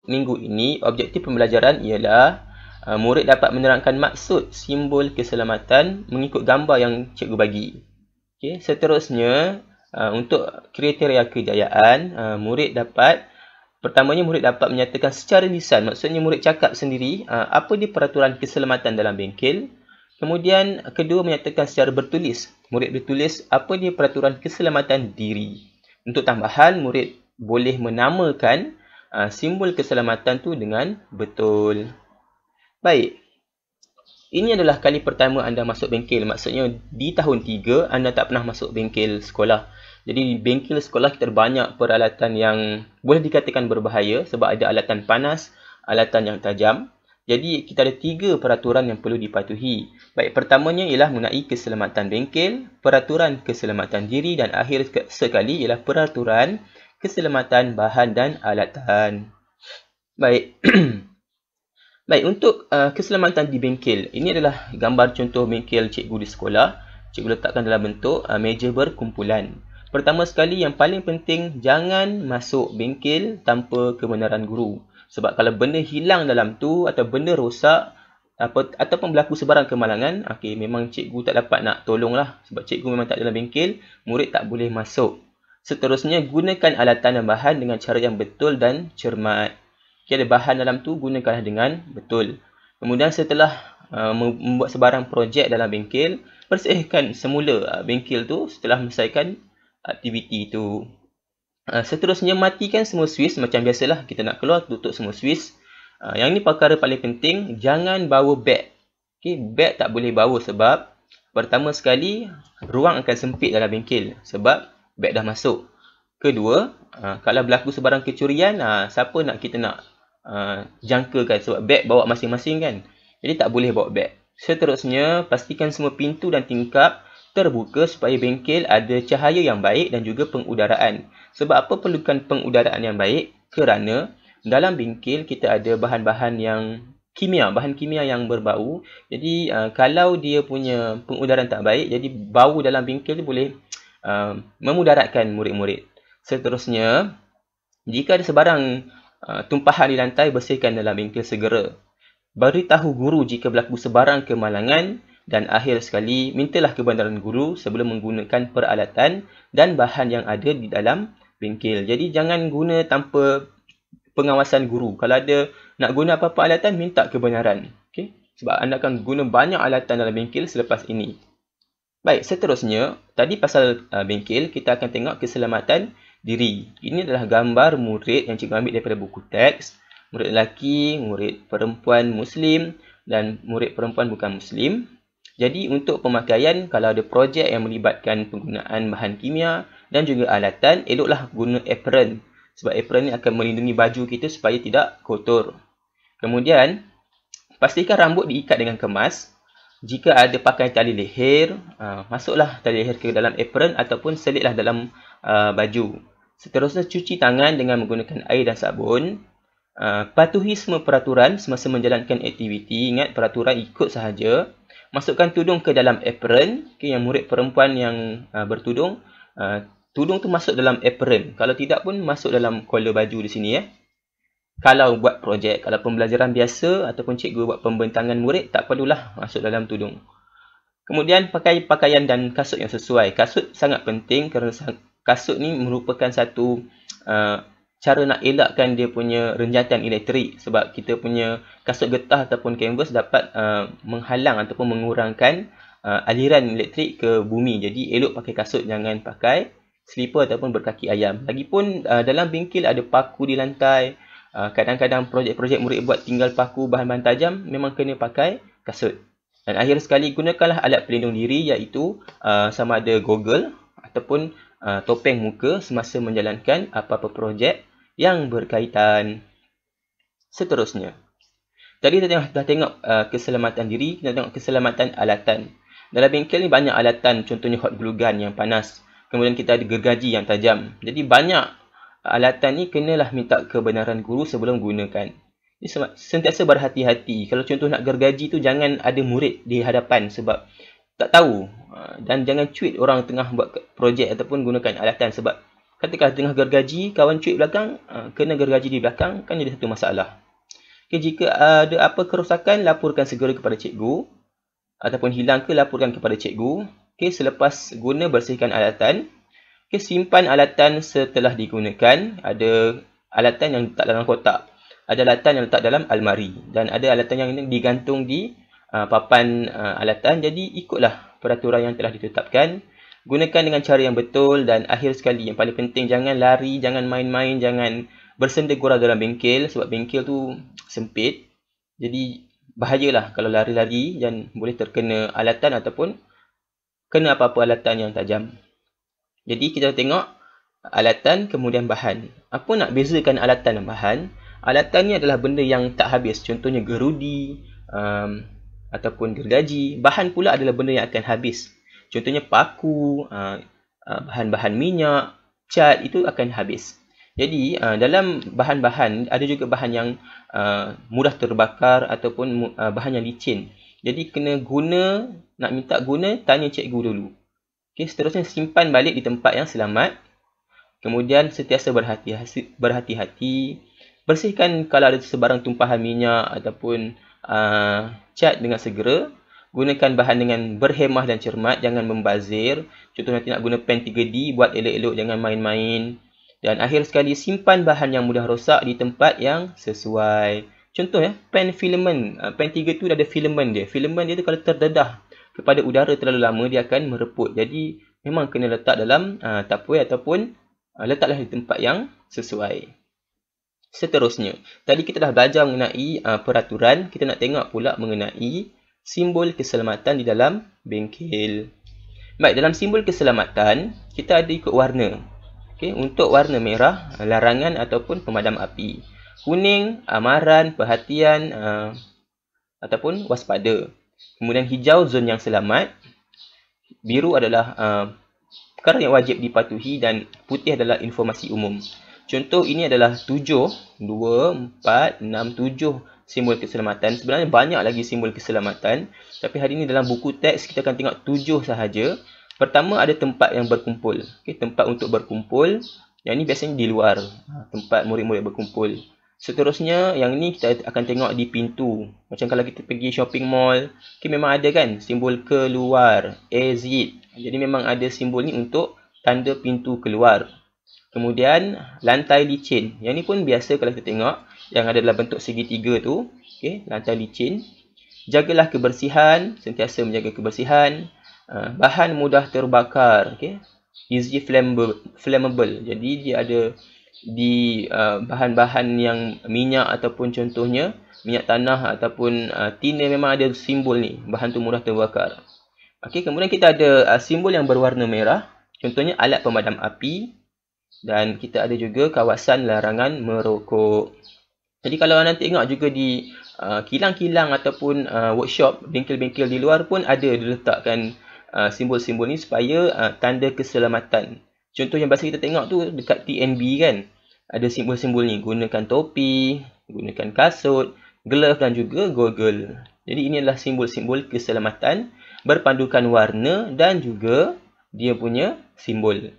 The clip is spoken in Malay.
minggu ini, objektif pembelajaran ialah murid dapat menerangkan maksud simbol keselamatan mengikut gambar yang cikgu bagi. Okay. Seterusnya, untuk kriteria kejayaan, pertamanya murid dapat menyatakan secara lisan, maksudnya murid cakap sendiri apa dia peraturan keselamatan dalam bengkel. Kemudian kedua, menyatakan secara bertulis, murid bertulis apa dia peraturan keselamatan diri. Untuk tambahan, murid boleh menamakan simbol keselamatan tu dengan betul. Baik. Ini adalah kali pertama anda masuk bengkel. Maksudnya di tahun 3 anda tak pernah masuk bengkel sekolah. Jadi di bengkel sekolah kita ada banyak peralatan yang boleh dikatakan berbahaya sebab ada alatan panas, alatan yang tajam. Jadi kita ada 3 peraturan yang perlu dipatuhi. Baik, pertamanya ialah mengenai keselamatan bengkel, peraturan keselamatan diri dan akhir sekali ialah peraturan keselamatan bahan dan alatan. Baik. Baik, untuk keselamatan di bengkel. Ini adalah gambar contoh bengkel cikgu di sekolah. Cikgu letakkan dalam bentuk meja berkumpulan. Pertama sekali, yang paling penting, jangan masuk bengkel tanpa kebenaran guru. Sebab kalau benda hilang dalam tu atau benda rosak ataupun berlaku sebarang kemalangan, memang cikgu tak dapat nak tolong lah. Sebab cikgu memang tak dalam bengkel, murid tak boleh masuk. Seterusnya, gunakan alatan dan bahan dengan cara yang betul dan cermat. Ada bahan dalam tu, gunakanlah dengan betul. Kemudian setelah membuat sebarang projek dalam bengkel, bersihkan semula bengkel tu setelah menyelesaikan aktiviti itu. Seterusnya, matikan semua switch. Macam biasalah, kita nak keluar, tutup semua switch. Yang ni perkara paling penting, jangan bawa beg. Beg tak boleh bawa sebab pertama sekali, ruang akan sempit dalam bengkel sebab beg dah masuk. Kedua, kalau berlaku sebarang kecurian, siapa nak kita nak jangkakan sebab beg bawa masing-masing kan. Jadi tak boleh bawa beg. Seterusnya, pastikan semua pintu dan tingkap terbuka supaya bengkel ada cahaya yang baik dan juga pengudaraan. Sebab apa perlukan pengudaraan yang baik? Kerana dalam bengkel kita ada bahan-bahan yang bahan kimia yang berbau. Jadi kalau dia punya pengudaraan tak baik, jadi bau dalam bengkel tu boleh memudaratkan murid-murid. Seterusnya, jika ada sebarang tumpahan di lantai, bersihkan dalam bengkel segera. Beritahu guru jika berlaku sebarang kemalangan. Dan akhir sekali, mintalah kebenaran guru sebelum menggunakan peralatan dan bahan yang ada di dalam bengkel. Jadi jangan guna tanpa pengawasan guru. Kalau ada nak guna apa-apa alatan, minta kebenaran. Sebab anda akan guna banyak alatan dalam bengkel selepas ini. Baik, seterusnya, tadi pasal bengkel, kita akan tengok keselamatan diri. Ini adalah gambar murid yang cikgu ambil daripada buku teks. Murid lelaki, murid perempuan Muslim dan murid perempuan bukan Muslim. Jadi untuk pemakaian, kalau ada projek yang melibatkan penggunaan bahan kimia dan juga alatan, eloklah guna apron. Sebab apron ni akan melindungi baju kita supaya tidak kotor. Kemudian, pastikan rambut diikat dengan kemas. Jika ada pakai tali leher, masuklah tali leher ke dalam apron ataupun selitlah dalam baju. Seterusnya, cuci tangan dengan menggunakan air dan sabun. Patuhi semua peraturan semasa menjalankan aktiviti. Ingat, peraturan ikut sahaja. Masukkan tudung ke dalam apron. Yang murid perempuan yang bertudung, tudung tu masuk dalam apron. Kalau tidak pun masuk dalam collar baju di sini. Kalau buat projek, kalau pembelajaran biasa ataupun cikgu buat pembentangan murid, tak perlulah masuk dalam tudung. Kemudian pakai pakaian dan kasut yang sesuai. Kasut sangat penting kerana kasut ni merupakan satu cara nak elakkan dia punya renjatan elektrik. Sebab kita punya kasut getah ataupun kanvas dapat menghalang ataupun mengurangkan aliran elektrik ke bumi. Jadi elok pakai kasut, jangan pakai slipper ataupun berkaki ayam. Lagipun dalam bengkel ada paku di lantai. Kadang-kadang projek-projek murid buat tinggal paku bahan-bahan tajam, memang kena pakai kasut. Dan akhir sekali, gunakanlah alat pelindung diri iaitu sama ada goggle ataupun topeng muka semasa menjalankan apa-apa projek yang berkaitan. Seterusnya, tadi kita dah tengok keselamatan diri, kita tengok keselamatan alatan. Dalam bengkel ni banyak alatan, contohnya hot glue gun yang panas. Kemudian kita ada gergaji yang tajam. Jadi banyak alatan ni kenalah minta kebenaran guru sebelum gunakan. Sentiasa berhati-hati. Kalau contoh nak gergaji tu, jangan ada murid di hadapan sebab tak tahu. Dan jangan cuit orang tengah buat projek ataupun gunakan alatan sebab katakanlah tengah gergaji, kawan cuit belakang, kena gergaji di belakang, kan jadi satu masalah. Okay, jika ada apa kerosakan, laporkan segera kepada cikgu. Ataupun hilang ke, laporkan kepada cikgu. Okay, selepas guna, bersihkan alatan. Okay, simpan alatan setelah digunakan. Ada alatan yang letak dalam kotak. Ada alatan yang letak dalam almari. Dan ada alatan yang digantung di papan alatan. Jadi, ikutlah peraturan yang telah ditetapkan. Gunakan dengan cara yang betul. Dan akhir sekali, yang paling penting, jangan lari, jangan main-main, jangan bersendegurau dalam bengkel. Sebab bengkel tu sempit. Jadi, bahayalah kalau lari-lari dan boleh terkena alatan ataupun kena apa-apa alatan yang tajam. Jadi kita tengok alatan kemudian bahan. Apa nak bezakan alatan dan bahan? Alatan ni adalah benda yang tak habis. Contohnya gerudi ataupun gergaji. Bahan pula adalah benda yang akan habis. Contohnya paku, bahan-bahan minyak, cat, itu akan habis. Jadi dalam bahan-bahan ada juga bahan yang mudah terbakar ataupun bahan yang licin. Jadi kena guna, nak minta guna, tanya cikgu dulu. Okay, seterusnya simpan balik di tempat yang selamat. Kemudian sentiasa berhati-hati. Bersihkan kalau ada sebarang tumpahan minyak ataupun cat dengan segera. Gunakan bahan dengan berhemah dan cermat, jangan membazir. Contoh nanti nak guna pen 3D, buat elok-elok, jangan main-main. Dan akhir sekali, simpan bahan yang mudah rosak di tempat yang sesuai. Contoh ya, pen filament. Pen 3 tu dah ada filament dia. Filament dia tu kalau terdedah kepada udara terlalu lama, dia akan mereput. Jadi, memang kena letak dalam tupperware ataupun letaklah di tempat yang sesuai. Seterusnya, tadi kita dah belajar mengenai peraturan. Kita nak tengok pula mengenai simbol keselamatan di dalam bengkel. Baik, dalam simbol keselamatan, kita ada ikut warna. Okay, untuk warna merah, larangan ataupun pemadam api. Kuning, amaran, perhatian ataupun waspada. Kemudian hijau, zon yang selamat. Biru adalah perkara yang wajib dipatuhi dan putih adalah informasi umum. Contoh ini adalah 7, 2, 4, 6, 7 simbol keselamatan. Sebenarnya banyak lagi simbol keselamatan. Tapi hari ini dalam buku teks kita akan tengok 7 sahaja. Pertama ada tempat yang berkumpul. Okay, tempat untuk berkumpul. Yang ini biasanya di luar. Tempat murid-murid berkumpul. Seterusnya yang ini kita akan tengok di pintu. Macam kalau kita pergi shopping mall. Okay, memang ada kan simbol keluar. Exit. Jadi memang ada simbol ni untuk tanda pintu keluar. Kemudian lantai licin. Yang ni pun biasa kalau kita tengok. Yang ada dalam bentuk segitiga tu. Okay, lantai licin. Jagalah kebersihan. Sentiasa menjaga kebersihan. Bahan mudah terbakar, okay? Easy flammable. Jadi dia ada di bahan-bahan yang minyak ataupun contohnya minyak tanah ataupun tina, memang ada simbol ni. Bahan tu mudah terbakar. Okay, kemudian kita ada simbol yang berwarna merah. Contohnya alat pemadam api. Dan kita ada juga kawasan larangan merokok. Jadi kalau anda tengok juga di kilang-kilang ataupun workshop, bengkel-bengkel di luar pun ada diletakkan simbol-simbol ni supaya tanda keselamatan. Contoh yang biasa kita tengok tu dekat TNB kan. Ada simbol-simbol ni. Gunakan topi, gunakan kasut, glove dan juga goggle. Jadi ini adalah simbol-simbol keselamatan berpandukan warna dan juga dia punya simbol.